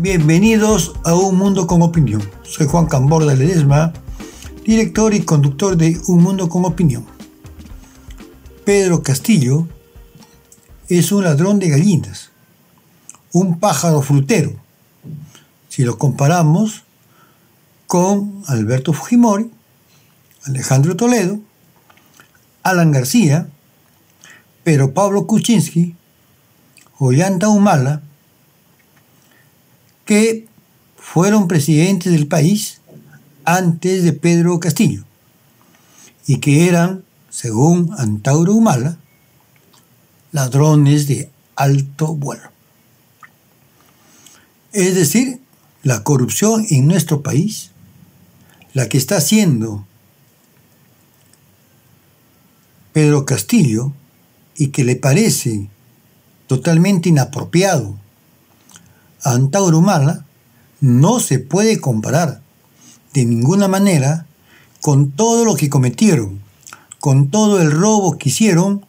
Bienvenidos a Un Mundo con Opinión. Soy Juan Camborda Ledesma, director y conductor de Un Mundo con Opinión. Pedro Castillo es un ladrón de gallinas, un pájaro frutero, si lo comparamos con Alberto Fujimori, Alejandro Toledo, Alan García, Pedro Pablo Kuczynski, Ollanta Humala, que fueron presidentes del país antes de Pedro Castillo y que eran, según Antauro Humala, ladrones de alto vuelo. Es decir, la corrupción en nuestro país, la que está haciendo Pedro Castillo y que le parece totalmente inapropiado a Antauro Humala, no se puede comparar de ninguna manera con todo lo que cometieron, con todo el robo que hicieron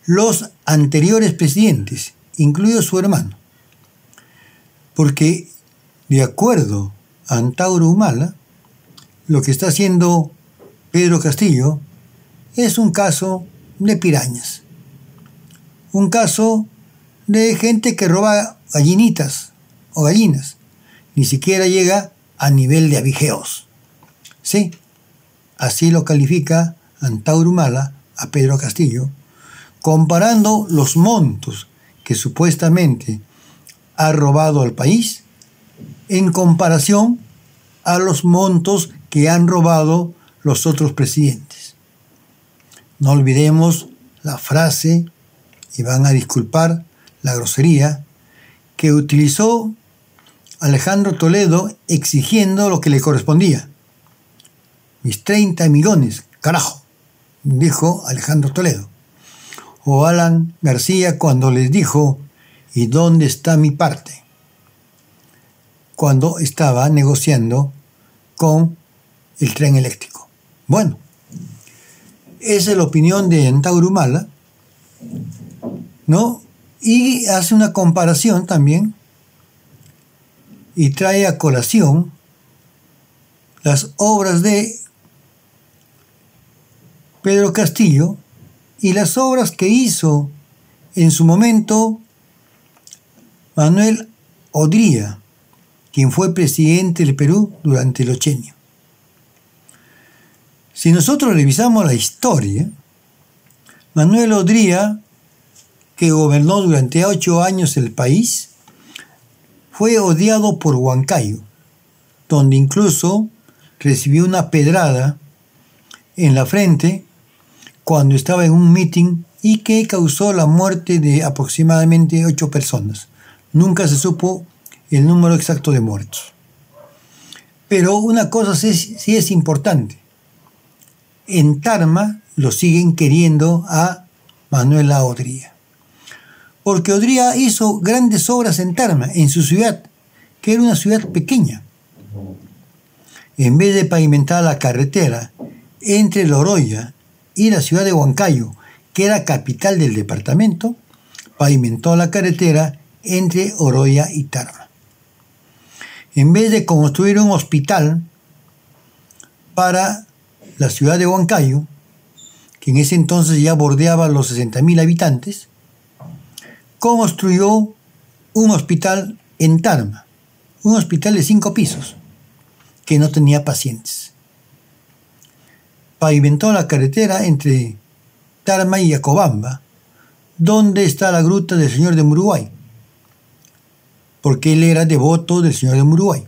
los anteriores presidentes, incluido su hermano. Porque, de acuerdo a Antauro Humala, lo que está haciendo Pedro Castillo es un caso de pirañas, un caso de gente que roba gallinitas o gallinas, ni siquiera llega a nivel de abigeos. Sí, así lo califica Antauro Humala a Pedro Castillo, comparando los montos que supuestamente ha robado al país en comparación a los montos que han robado los otros presidentes. No olvidemos la frase, y van a disculpar la grosería, que utilizó Alejandro Toledo exigiendo lo que le correspondía. Mis 30 millones, carajo, dijo Alejandro Toledo. O Alan García cuando les dijo, ¿y dónde está mi parte? Cuando estaba negociando con el tren eléctrico. Bueno, esa es la opinión de Antauro Humala, ¿no? Y hace una comparación también y trae a colación las obras de Pedro Castillo y las obras que hizo en su momento Manuel Odría, quien fue presidente del Perú durante el Ochenio. Si nosotros revisamos la historia, Manuel Odría, que gobernó durante 8 años el país, fue odiado por Huancayo, donde incluso recibió una pedrada en la frente cuando estaba en un mitin y que causó la muerte de aproximadamente 8 personas. Nunca se supo el número exacto de muertos. Pero una cosa sí es importante. En Tarma lo siguen queriendo a Manuel Odría. Porque Odría hizo grandes obras en Tarma, en su ciudad, que era una ciudad pequeña. En vez de pavimentar la carretera entre Loroya y la ciudad de Huancayo, que era capital del departamento, pavimentó la carretera entre Oroya y Tarma. En vez de construir un hospital para la ciudad de Huancayo, que en ese entonces ya bordeaba los 60.000 habitantes, construyó un hospital en Tarma, un hospital de 5 pisos, que no tenía pacientes. Pavimentó la carretera entre Tarma y Yacobamba, donde está la gruta del Señor de Muruguay, porque él era devoto del Señor de Muruguay.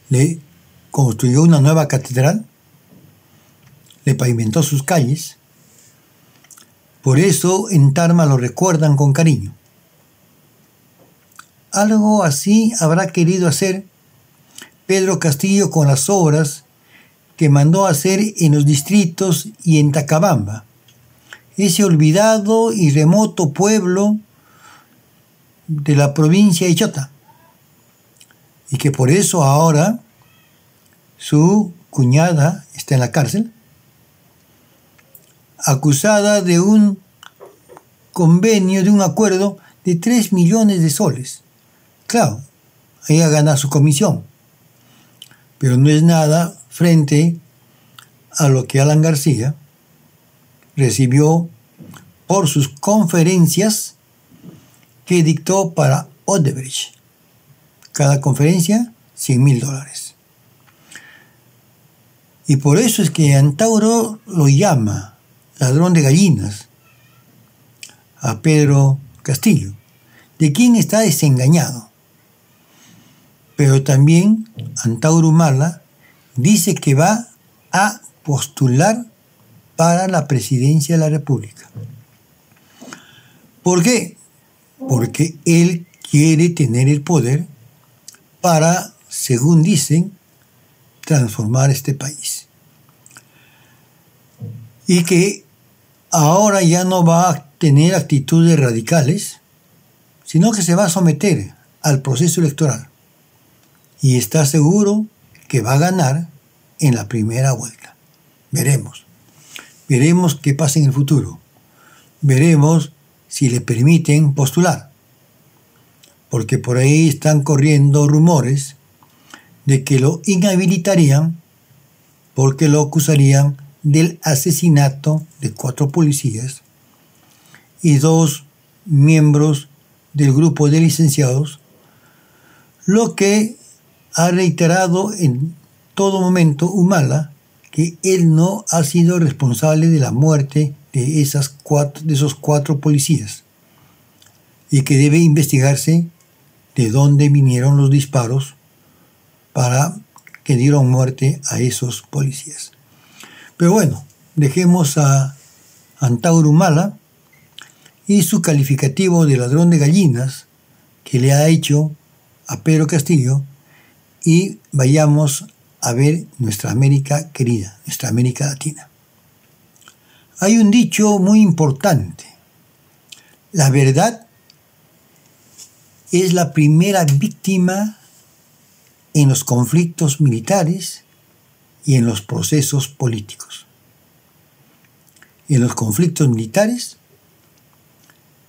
Le construyó una nueva catedral, le pavimentó sus calles. Por eso en Tarma lo recuerdan con cariño. Algo así habrá querido hacer Pedro Castillo con las obras que mandó hacer en los distritos y en Tacabamba, ese olvidado y remoto pueblo de la provincia de Chota, y que por eso ahora su cuñada está en la cárcel, acusada de un convenio, de un acuerdo de 3 millones de soles. Claro, ella gana su comisión. Pero no es nada frente a lo que Alan García recibió por sus conferencias que dictó para Odebrecht. Cada conferencia, $100,000. Y por eso es que Antauro lo llama ladrón de gallinas a Pedro Castillo, de quien está desengañado. Pero también Antauro Humala dice que va a postular para la presidencia de la República. ¿Por qué? Porque él quiere tener el poder para, según dicen, transformar este país. Y que ahora ya no va a tener actitudes radicales, sino que se va a someter al proceso electoral. Y está seguro que va a ganar en la primera vuelta. Veremos. Veremos qué pasa en el futuro. Veremos si le permiten postular. Porque por ahí están corriendo rumores de que lo inhabilitarían porque lo acusarían del asesinato de 4 policías y 2 miembros del grupo de licenciados, lo que ha reiterado en todo momento Humala que él no ha sido responsable de la muerte de esos 4 policías y que debe investigarse de dónde vinieron los disparos para que dieron muerte a esos policías. Pero bueno, dejemos a Antauro Humala y su calificativo de ladrón de gallinas que le ha hecho a Pedro Castillo y vayamos a ver nuestra América querida, nuestra América Latina. Hay un dicho muy importante: la verdad es la primera víctima en los conflictos militares y en los procesos políticos. En los conflictos militares,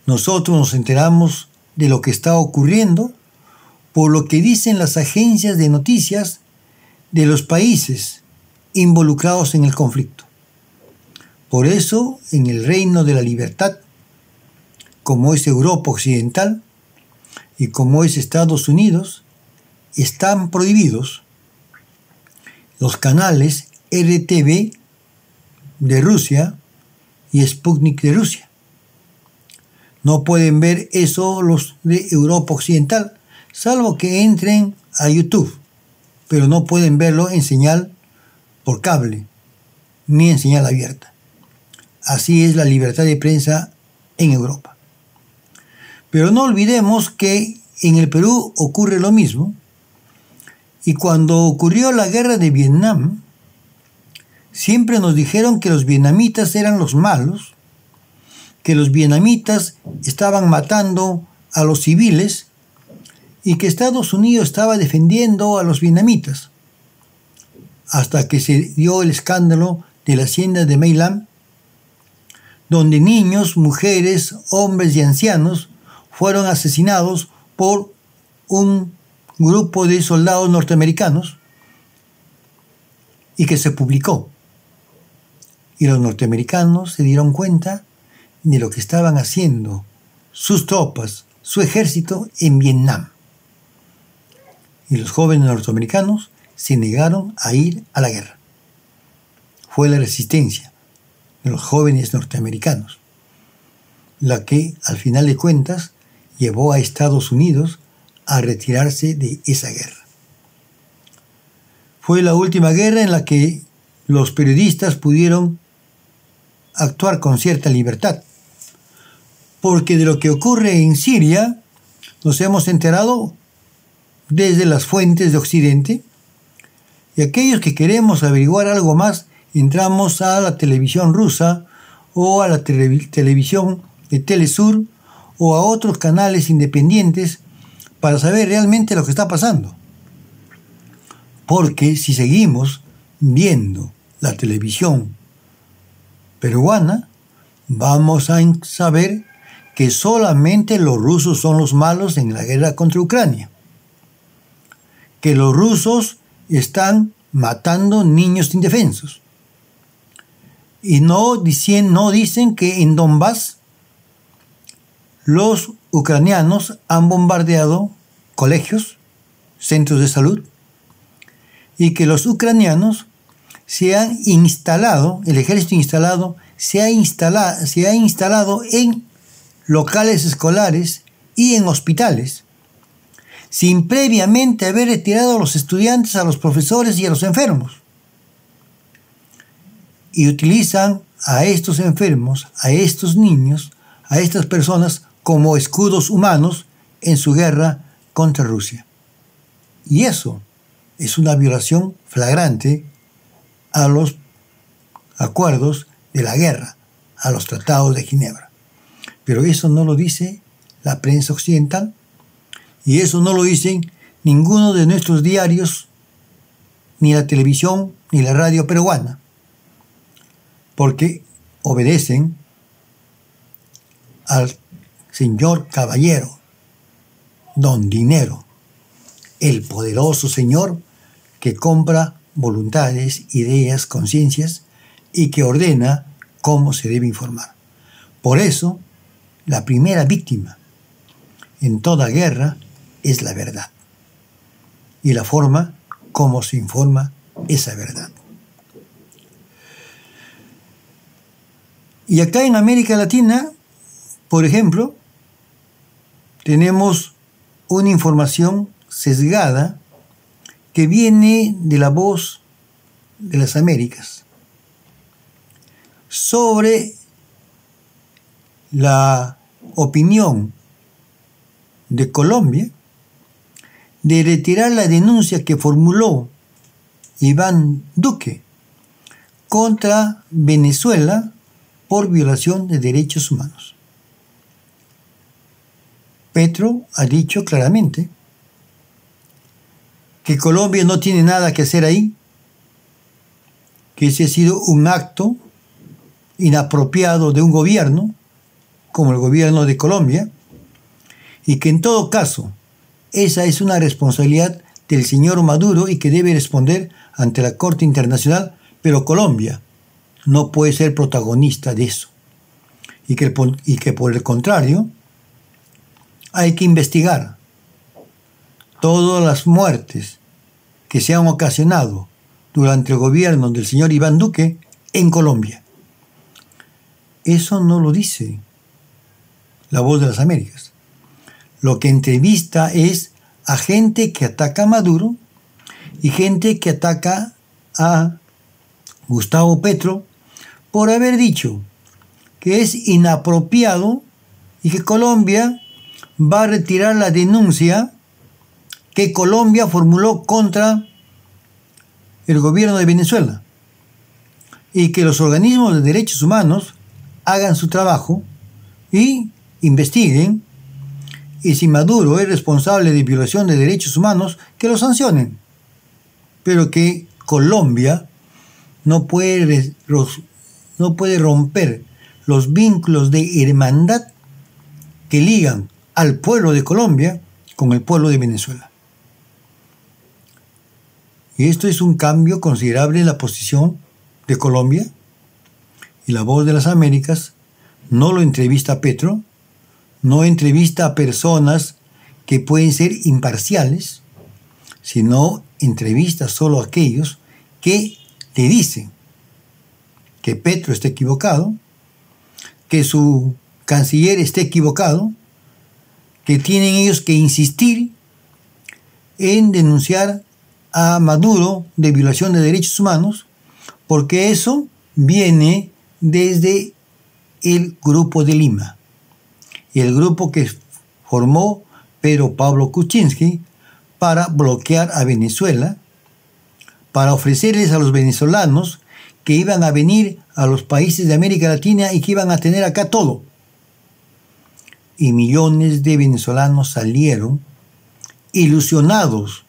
nosotros nos enteramos de lo que está ocurriendo por lo que dicen las agencias de noticias de los países involucrados en el conflicto. Por eso, en el Reino de la Libertad, como es Europa Occidental y como es Estados Unidos, están prohibidos los canales RTV de Rusia y Sputnik de Rusia. No pueden ver eso los de Europa Occidental, salvo que entren a YouTube, pero no pueden verlo en señal por cable, ni en señal abierta. Así es la libertad de prensa en Europa. Pero no olvidemos que en el Perú ocurre lo mismo, y cuando ocurrió la guerra de Vietnam, siempre nos dijeron que los vietnamitas eran los malos, que los vietnamitas estaban matando a los civiles y que Estados Unidos estaba defendiendo a los vietnamitas, hasta que se dio el escándalo de la hacienda de My Lam, donde niños, mujeres, hombres y ancianos fueron asesinados por un grupo de soldados norteamericanos y que se publicó. Y los norteamericanos se dieron cuenta de lo que estaban haciendo sus tropas, su ejército en Vietnam. Y los jóvenes norteamericanos se negaron a ir a la guerra. Fue la resistencia de los jóvenes norteamericanos la que, al final de cuentas, llevó a Estados Unidos a retirarse de esa guerra. Fue la última guerra en la que los periodistas pudieron actuar con cierta libertad, porque de lo que ocurre en Siria nos hemos enterado desde las fuentes de Occidente, y aquellos que queremos averiguar algo más entramos a la televisión rusa o a la televisión de Telesur o a otros canales independientes para saber realmente lo que está pasando. Porque si seguimos viendo la televisión peruana, vamos a saber que solamente los rusos son los malos en la guerra contra Ucrania. que los rusos están matando niños indefensos. Y no dicen que en Donbass los ucranianos han bombardeado colegios, centros de salud, y que los ucranianos se han instalado, el ejército se ha instalado en locales escolares y en hospitales, sin previamente haber retirado a los estudiantes, a los profesores y a los enfermos. Y utilizan a estos enfermos, a estos niños, a estas personas como escudos humanos en su guerra contra Rusia. Y eso es una violación flagrante a los acuerdos de la guerra, a los tratados de Ginebra. Pero eso no lo dice la prensa occidental y eso no lo dicen ninguno de nuestros diarios, ni la televisión, ni la radio peruana, porque obedecen al señor caballero, don Dinero, el poderoso señor que compra voluntades, ideas, conciencias y que ordena cómo se debe informar. Por eso, la primera víctima en toda guerra es la verdad y la forma como se informa esa verdad. Y acá en América Latina, por ejemplo, tenemos una información sesgada que viene de La Voz de las Américas sobre la opinión de Colombia de retirar la denuncia que formuló Iván Duque contra Venezuela por violación de derechos humanos. Petro ha dicho claramente que Colombia no tiene nada que hacer ahí, que ese ha sido un acto inapropiado de un gobierno, como el gobierno de Colombia, y que en todo caso esa es una responsabilidad del señor Maduro y que debe responder ante la Corte Internacional, pero Colombia no puede ser protagonista de eso. Y que por el contrario, hay que investigar todas las muertes que se han ocasionado durante el gobierno del señor Iván Duque en Colombia. Eso no lo dice La Voz de las Américas. Lo que entrevista es a gente que ataca a Maduro y gente que ataca a Gustavo Petro por haber dicho que es inapropiado y que Colombia va a retirar la denuncia que Colombia formuló contra el gobierno de Venezuela y que los organismos de derechos humanos hagan su trabajo y investiguen, y si Maduro es responsable de violación de derechos humanos, que lo sancionen, pero que Colombia no puede romper los vínculos de hermandad que ligan al pueblo de Colombia con el pueblo de Venezuela. Y esto es un cambio considerable en la posición de Colombia, y La Voz de las Américas no lo entrevista a Petro, no entrevista a personas que pueden ser imparciales, sino entrevista solo a aquellos que le dicen que Petro está equivocado, que su canciller está equivocado, que tienen ellos que insistir en denunciar a Maduro de violación de derechos humanos, porque eso viene desde el Grupo de Lima, y el grupo que formó Pedro Pablo Kuczynski para bloquear a Venezuela, para ofrecerles a los venezolanos que iban a venir a los países de América Latina y que iban a tener acá todo. Y millones de venezolanos salieron ilusionados,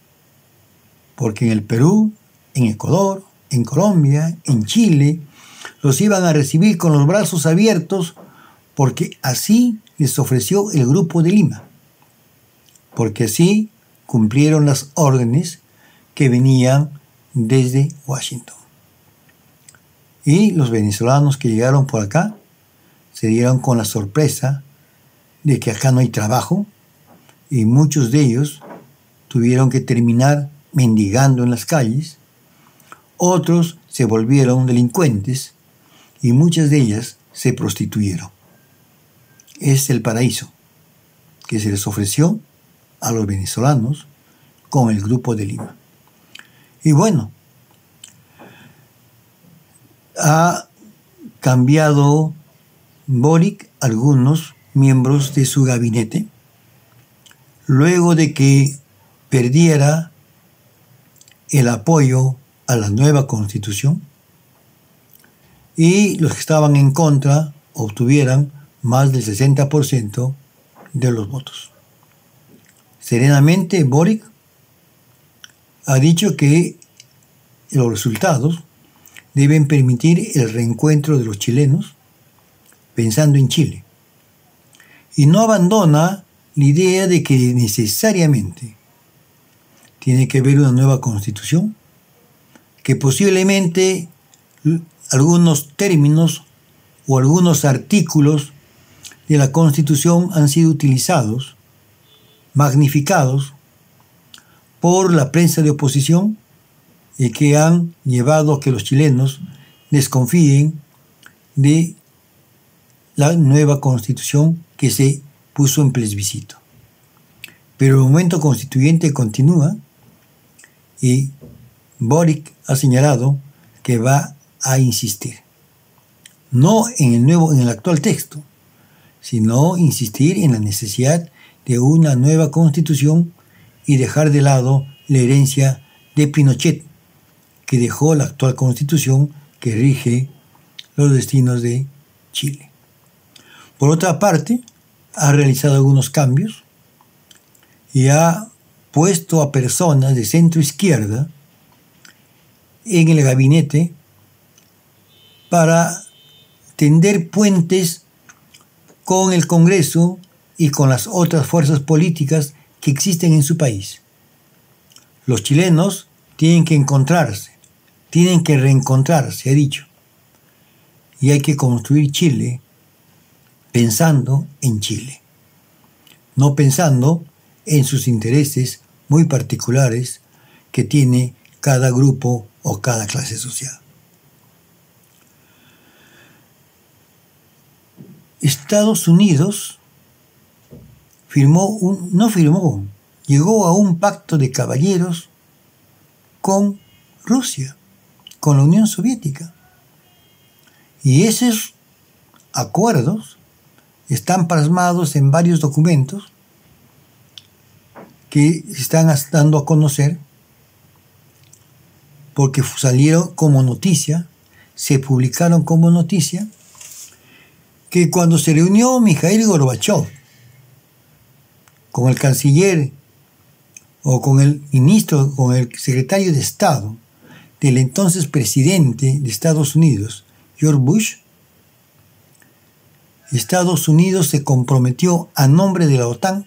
porque en el Perú, en Ecuador, en Colombia, en Chile, los iban a recibir con los brazos abiertos, porque así les ofreció el Grupo de Lima, porque así cumplieron las órdenes que venían desde Washington. Y los venezolanos que llegaron por acá se dieron con la sorpresa de que acá no hay trabajo, y muchos de ellos tuvieron que terminar mendigando en las calles, otros se volvieron delincuentes y muchas de ellas se prostituyeron. Es el paraíso que se les ofreció a los venezolanos con el Grupo de Lima. Y bueno, ha cambiado Boric algunos miembros de su gabinete luego de que perdiera el apoyo a la nueva constitución y los que estaban en contra obtuvieran más del 60% de los votos. Serenamente, Boric ha dicho que los resultados deben permitir el reencuentro de los chilenos pensando en Chile. Y no abandona la idea de que necesariamente tiene que haber una nueva constitución, que posiblemente algunos términos o algunos artículos de la Constitución han sido utilizados, magnificados por la prensa de oposición y que han llevado a que los chilenos desconfíen de la nueva Constitución que se puso en plebiscito. Pero el momento constituyente continúa y Boric ha señalado que va a insistir, no en el actual texto, sino insistir en la necesidad de una nueva constitución y dejar de lado la herencia de Pinochet, que dejó la actual constitución que rige los destinos de Chile. Por otra parte, ha realizado algunos cambios y ha puesto a personas de centro izquierda en el gabinete para tender puentes con el Congreso y con las otras fuerzas políticas que existen en su país. Los chilenos tienen que encontrarse, tienen que reencontrarse, ha dicho. Y hay que construir Chile pensando en Chile, no pensando en sus intereses muy particulares que tiene cada grupo o cada clase social. Estados Unidos llegó a un pacto de caballeros con Rusia, con la Unión Soviética. Y esos acuerdos están plasmados en varios documentos que se están dando a conocer porque salieron como noticia, se publicaron como noticia, que cuando se reunió Mikhail Gorbachev con el canciller o con el ministro, con el secretario de Estado del entonces presidente de Estados Unidos, George Bush, Estados Unidos se comprometió a nombre de la OTAN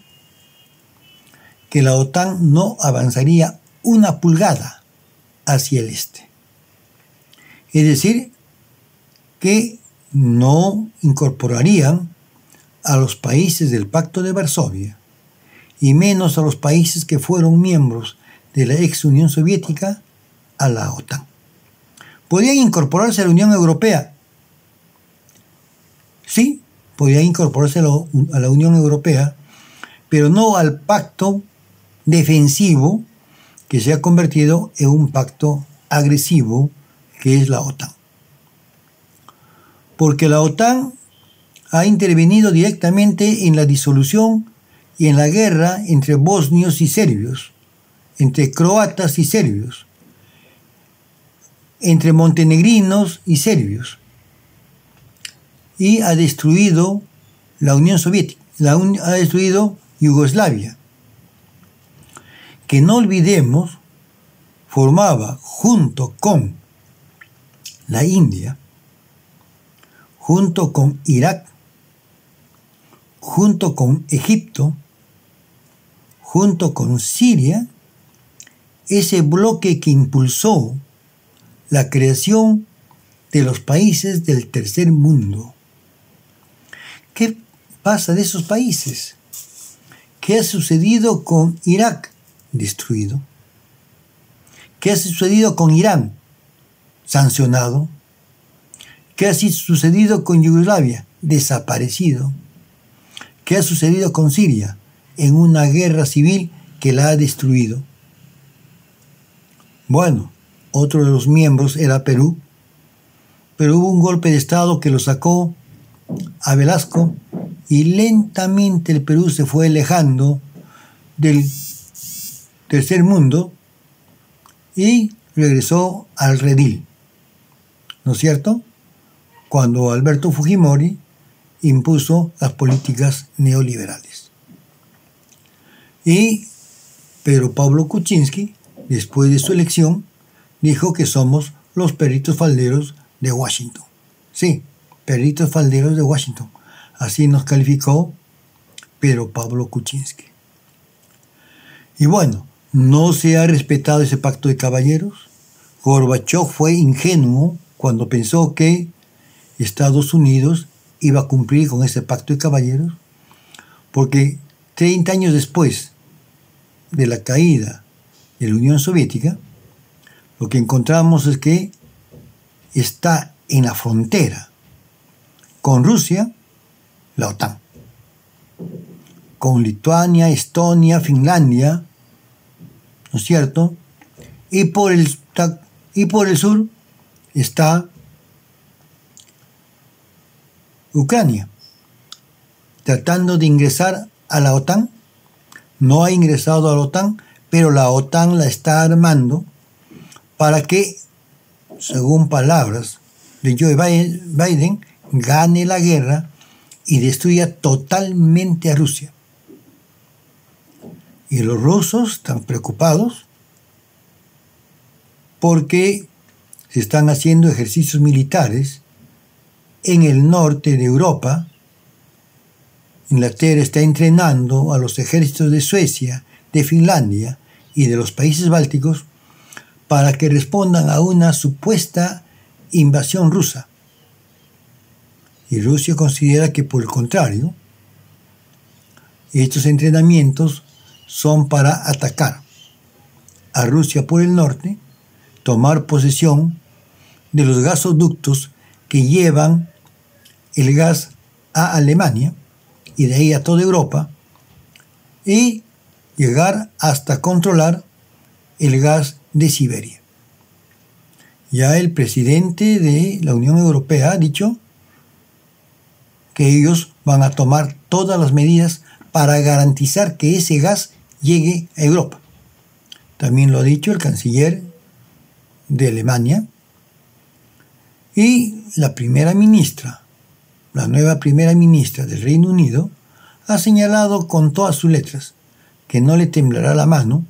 que la OTAN no avanzaría una pulgada hacia el este. Es decir, que no incorporarían a los países del Pacto de Varsovia y menos a los países que fueron miembros de la ex Unión Soviética a la OTAN. ¿Podrían incorporarse a la Unión Europea? Sí, podrían incorporarse a la Unión Europea, pero no al pacto defensivo que se ha convertido en un pacto agresivo que es la OTAN. Porque la OTAN ha intervenido directamente en la disolución y en la guerra entre bosnios y serbios, entre croatas y serbios, entre montenegrinos y serbios, y ha destruido la Unión Soviética, ha destruido Yugoslavia, que no olvidemos formaba junto con la India, junto con Irak, junto con Egipto, junto con Siria ese bloque que impulsó la creación de los países del tercer mundo. ¿Qué pasa de esos países? ¿Qué ha sucedido con Irak? Destruido. ¿Qué ha sucedido con Irán? Sancionado. ¿Qué ha sucedido con Yugoslavia? Desaparecido. ¿Qué ha sucedido con Siria? En una guerra civil que la ha destruido. Bueno, otro de los miembros era Perú, pero hubo un golpe de Estado que lo sacó a Velasco y lentamente el Perú se fue alejando del tercer mundo y regresó al redil, ¿no es cierto? Cuando Alberto Fujimori impuso las políticas neoliberales. Y Pedro Pablo Kuczynski, después de su elección, dijo que somos los perritos falderos de Washington. Sí, perritos falderos de Washington. Así nos calificó Pedro Pablo Kuczynski. Y bueno, no se ha respetado ese pacto de caballeros. Gorbachov fue ingenuo cuando pensó que Estados Unidos iba a cumplir con ese pacto de caballeros, porque 30 años después de la caída de la Unión Soviética, lo que encontramos es que está en la frontera con Rusia la OTAN, con Lituania, Estonia, Finlandia, ¿no es cierto? Y por el sur está Ucrania, tratando de ingresar a la OTAN. No ha ingresado a la OTAN, pero la OTAN la está armando para que, según palabras de Joe Biden, gane la guerra y destruya totalmente a Rusia. Y los rusos están preocupados porque se están haciendo ejercicios militares en el norte de Europa. Inglaterra está entrenando a los ejércitos de Suecia, de Finlandia y de los países bálticos para que respondan a una supuesta invasión rusa. Y Rusia considera que, por el contrario, estos entrenamientos son para atacar a Rusia por el norte, tomar posesión de los gasoductos que llevan el gas a Alemania y de ahí a toda Europa, y llegar hasta controlar el gas de Siberia. Ya el presidente de la Unión Europea ha dicho que ellos van a tomar todas las medidas para garantizar que ese gas llegue a Europa. También lo ha dicho el canciller de Alemania y la primera ministra, la nueva primera ministra del Reino Unido, ha señalado con todas sus letras que no le temblará la mano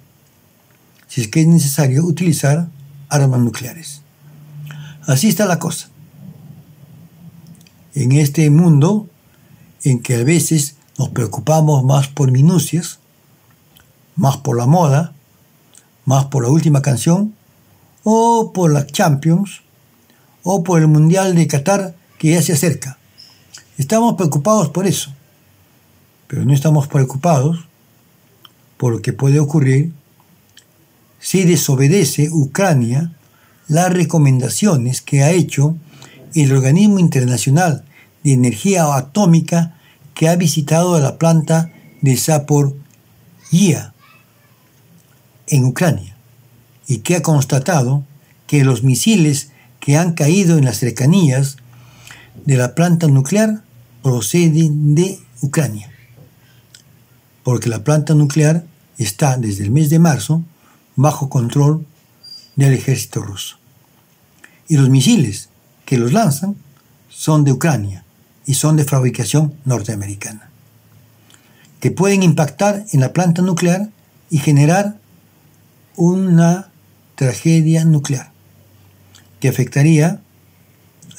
si es que es necesario utilizar armas nucleares. Así está la cosa. En este mundo en que a veces nos preocupamos más por minucias, más por la moda, más por la última canción, o por la Champions, o por el Mundial de Qatar que ya se acerca. Estamos preocupados por eso, pero no estamos preocupados por lo que puede ocurrir si desobedece Ucrania las recomendaciones que ha hecho el Organismo Internacional de Energía Atómica, que ha visitado la planta de Zaporizhzhia en Ucrania y que ha constatado que los misiles que han caído en las cercanías de la planta nuclear proceden de Ucrania, porque la planta nuclear está desde el mes de marzo bajo control del ejército ruso. Y los misiles que los lanzan son de Ucrania y son de fabricación norteamericana, que pueden impactar en la planta nuclear y generar una tragedia nuclear que afectaría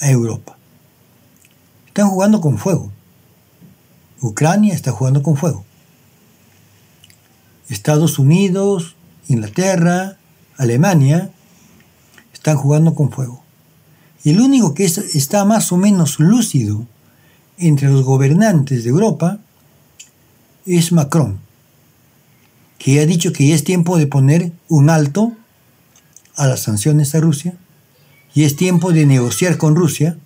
a Europa. Están jugando con fuego. Ucrania está jugando con fuego. Estados Unidos, Inglaterra Alemania, están jugando con fuego. Y el único que está más o menos lúcido entre los gobernantes de Europa es Macron, que ha dicho que ya es tiempo de poner un alto a las sanciones a Rusia y es tiempo de negociar con Rusia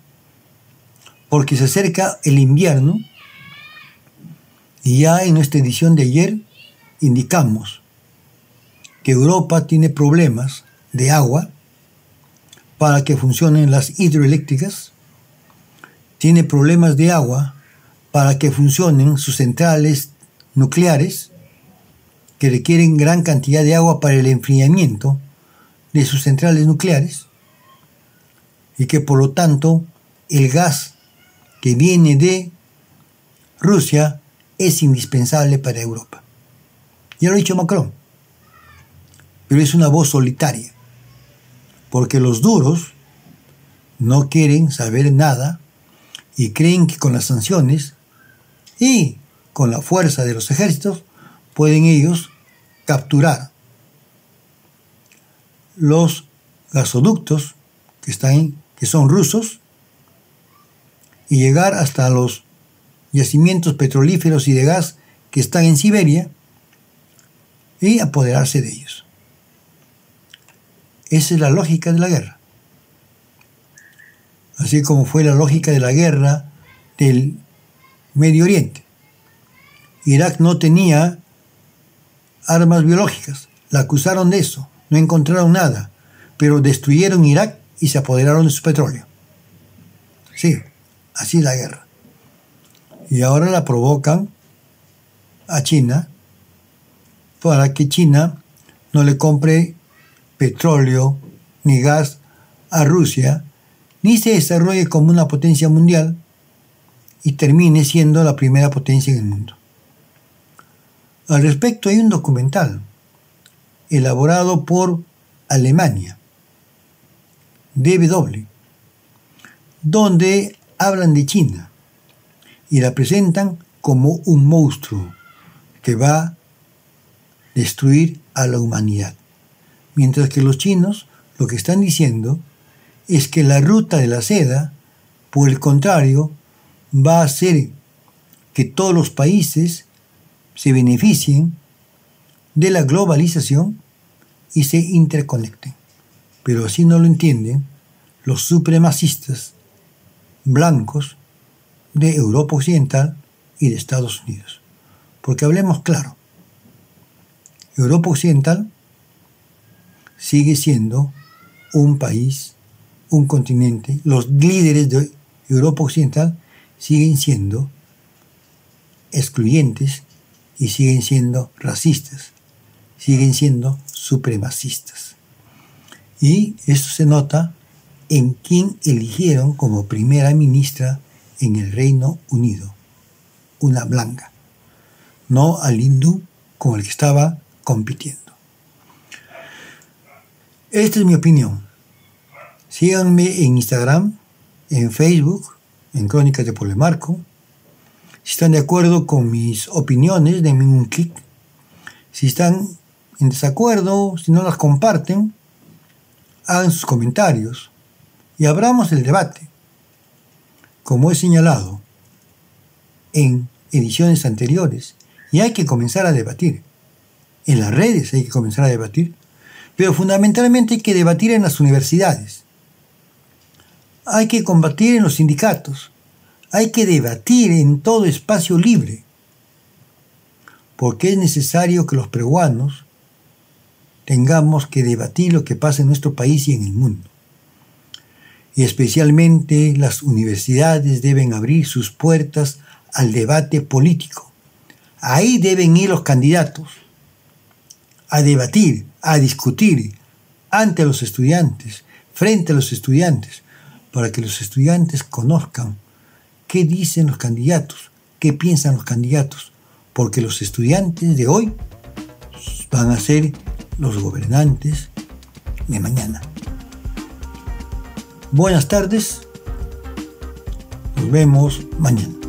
porque se acerca el invierno y ya en nuestra edición de ayer indicamos que Europa tiene problemas de agua para que funcionen las hidroeléctricas, tiene problemas de agua para que funcionen sus centrales nucleares que requieren gran cantidad de agua para el enfriamiento de sus centrales nucleares y que por lo tanto el gas que viene de Rusia es indispensable para Europa. Ya lo ha dicho Macron, pero es una voz solitaria, porque los duros no quieren saber nada y creen que con las sanciones y con la fuerza de los ejércitos pueden ellos capturar los gasoductos que son rusos y llegar hasta los yacimientos petrolíferos y de gas que están en Siberia y apoderarse de ellos. Esa es la lógica de la guerra. Así como fue la lógica de la guerra del Medio Oriente. Irak no tenía armas biológicas, la acusaron de eso, no encontraron nada, pero destruyeron Irak y se apoderaron de su petróleo. Sí, así es la guerra. Y ahora la provocan a China para que China no le compre petróleo ni gas a Rusia, ni se desarrolle como una potencia mundial y termine siendo la primera potencia en el mundo. Al respecto hay un documental elaborado por Alemania, DW, donde hablan de China y la presentan como un monstruo que va a destruir a la humanidad. Mientras que los chinos lo que están diciendo es que la ruta de la seda, por el contrario, va a hacer que todos los países se beneficien de la globalización y se interconecten. Pero así no lo entienden los supremacistas blancos de Europa Occidental y de Estados Unidos. Porque hablemos claro, Europa Occidental sigue siendo un país, un continente. Los líderes de Europa Occidental siguen siendo excluyentes y siguen siendo racistas, siguen siendo supremacistas. Y eso se nota en quien eligieron como primera ministra en el Reino Unido, una blanca, no al hindú con el que estaba compitiendo. Esta es mi opinión. Síganme en Instagram, en Facebook, en Crónicas de Polemarco. Si están de acuerdo con mis opiniones, denme un clic. Si están en desacuerdo, si no las comparten, hagan sus comentarios y abramos el debate. Como he señalado en ediciones anteriores, y hay que comenzar a debatir. En las redes hay que comenzar a debatir, pero fundamentalmente hay que debatir en las universidades. Hay que combatir en los sindicatos. Hay que debatir en todo espacio libre, porque es necesario que los peruanos tengamos que debatir lo que pasa en nuestro país y en el mundo. Y especialmente las universidades deben abrir sus puertas al debate político. Ahí deben ir los candidatos a debatir, a discutir ante los estudiantes, frente a los estudiantes, para que los estudiantes conozcan qué dicen los candidatos, qué piensan los candidatos, porque los estudiantes de hoy van a ser los gobernantes de mañana. Buenas tardes, nos vemos mañana.